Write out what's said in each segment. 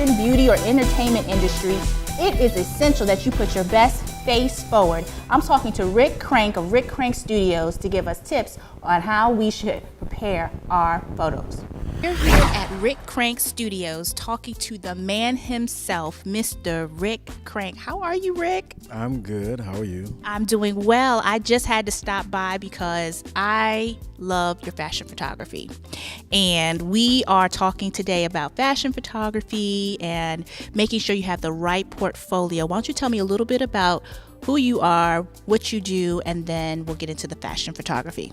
fashion, beauty, or entertainment industry, it is essential that you put your best face forward. I'm talking to Rick Crank of Rick Crank Studios to give us tips on how we should prepare our photos. We're here at Rick Crank Studios talking to the man himself, Mr. Rick Crank. How are you, Rick? I'm good. How are you? I'm doing well. I just had to stop by because I love your fashion photography. And we are talking today about fashion photography and making sure you have the right portfolio. Why don't you tell me a little bit about who you are, what you do, and then we'll get into the fashion photography.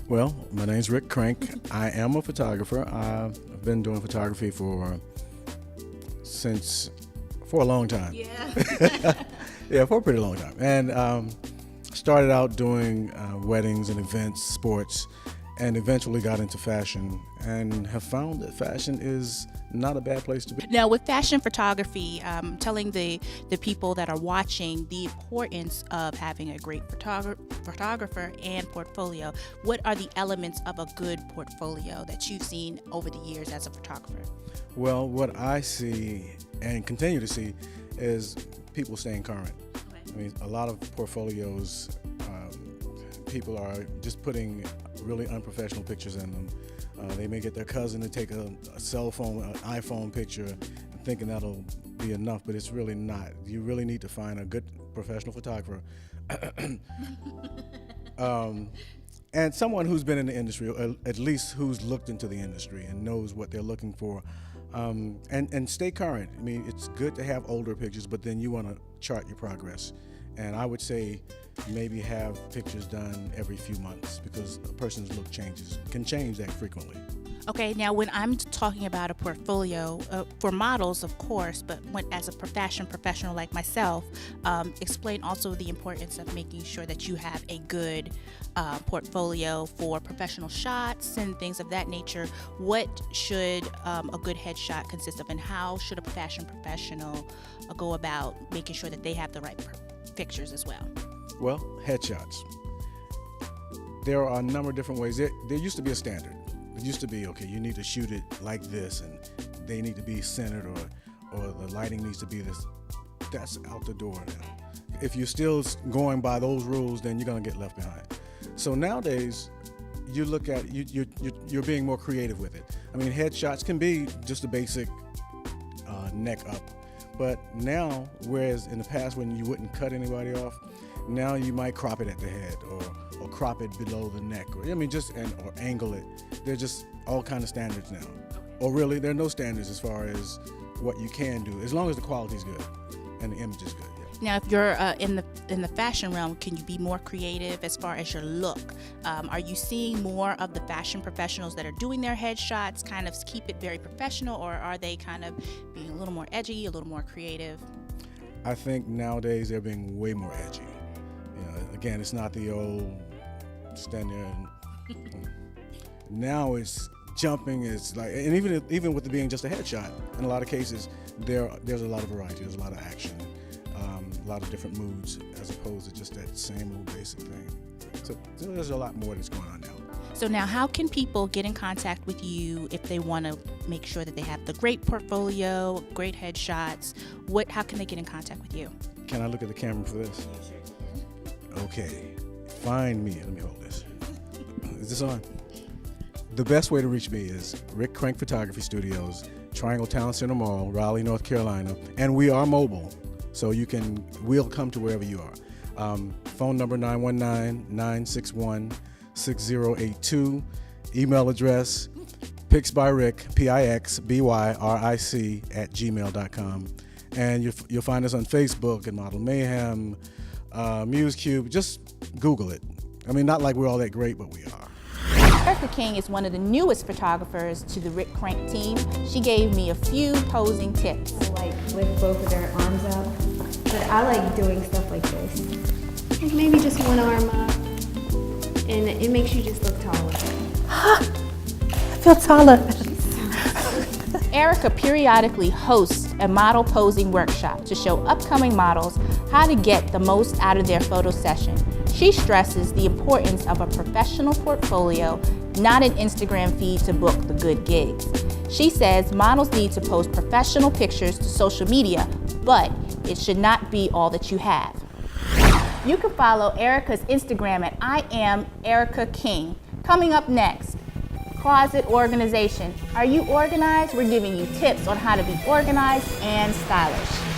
Well, my name's Rick Crank. I am a photographer. I've been doing photography for a long time. Yeah. Yeah, for a pretty long time. And started out doing weddings and events, sports, and eventually got into fashion and have found that fashion is not a bad place to be. Now, with fashion photography, telling the people that are watching the importance of having a great photographer and portfolio. What are the elements of a good portfolio that you've seen over the years as a photographer? Well, what I see and continue to see is people staying current. Okay. I mean, a lot of portfolios, people are just putting really unprofessional pictures in them. They may get their cousin to take a cell phone, an iPhone picture, thinking that'll be enough, but it's really not. You really need to find a good professional photographer and someone who's been in the industry, or at least who's looked into the industry and knows what they're looking for, and stay current. I mean, it's good to have older pictures, but then you want to chart your progress. And I would say maybe have pictures done every few months because a person's look can change that frequently. Okay, now when I'm talking about a portfolio for models, of course, but as a fashion professional like myself, explain also the importance of making sure that you have a good portfolio for professional shots and things of that nature. What should a good headshot consist of, and how should a fashion professional go about making sure that they have the right pictures as well? Well, headshots. There are a number of different ways. There used to be a standard. It used to be, okay, you need to shoot it like this, and they need to be centered, or the lighting needs to be this. That's out the door now. If you're still going by those rules, then you're gonna get left behind. So nowadays, you look at you're being more creative with it. I mean, headshots can be just a basic neck up. But now, whereas in the past when you wouldn't cut anybody off, now you might crop it at the head or crop it below the neck, or angle it. There's just all kind of standards now. Or really, there are no standards as far as what you can do, as long as the quality is good and the image is good. Yeah. Now, if you're in the fashion realm, can you be more creative as far as your look? Are you seeing more of the fashion professionals that are doing their headshots kind of keep it very professional, or are they kind of being a little more edgy, a little more creative? I think nowadays they're being way more edgy. Again, it's not the old stand there and now it's jumping. It's like, and even with it being just a headshot, in a lot of cases there's a lot of variety, there's a lot of action, a lot of different moods, as opposed to just that same old basic thing. So there's a lot more that's going on now. So now, how can people get in contact with you if they want to make sure that they have the great portfolio, great headshots? How can they get in contact with you? Can I look at the camera for this? Okay, find me. Let me hold this. Is this on? The best way to reach me is Rick Crank Photography Studios, Triangle Town Center Mall, Raleigh, North Carolina, and we are mobile, so we'll come to wherever you are. Phone number 919-961-6082. Email address pixbyrick, PIXBYRIC @gmail.com. And you'll find us on Facebook and Model Mayhem, MuseCube. Just Google it. I mean, not like we're all that great, but we are. Erica King is one of the newest photographers to the Rick Crank team. She gave me a few posing tips. Like lift both of their arms up, but I like doing stuff like this. Like maybe just one arm up, and it makes you just look taller. I feel taller. Erica periodically hosts a model posing workshop to show upcoming models how to get the most out of their photo session. She stresses the importance of a professional portfolio not an Instagram feed to book the good gigs. She says models need to post professional pictures to social media, but it should not be all that you have. You can follow Erica's Instagram at I am Erica King. Coming up next, closet organization. Are you organized? We're giving you tips on how to be organized and stylish.